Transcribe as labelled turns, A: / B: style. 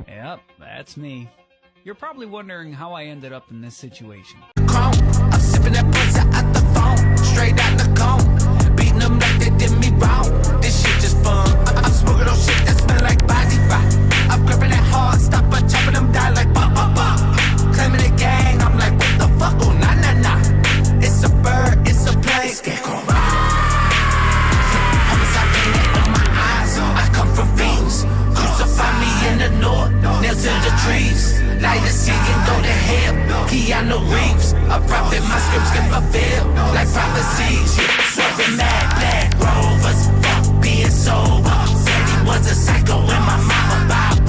A: Yep, that's me. You're probably wondering how I ended up in this situation.
B: Chrome. I'm sipping that pussy out the phone, straight out the cone. Beating them like they did me wrong. This shit just fun. I'm smoking on shit that smell like body rock. I'm gripping that hard, stop by chopping them down like bop, bop, bop. Claiming the gang, I'm like, what the fuck? Oh, nah, nah, nah. It's a bird, it's a plane. Scarecrow. Homicide painted on my eyes. I come from Venus. Crucify me in the north, nails to the trees. Light a seek and go to hell. Keanu Reeves, a prophet, my scripts get fulfilled like prophecies. Swerving mad black rovers, fuck being sober. Said he was a psycho and my mama Bob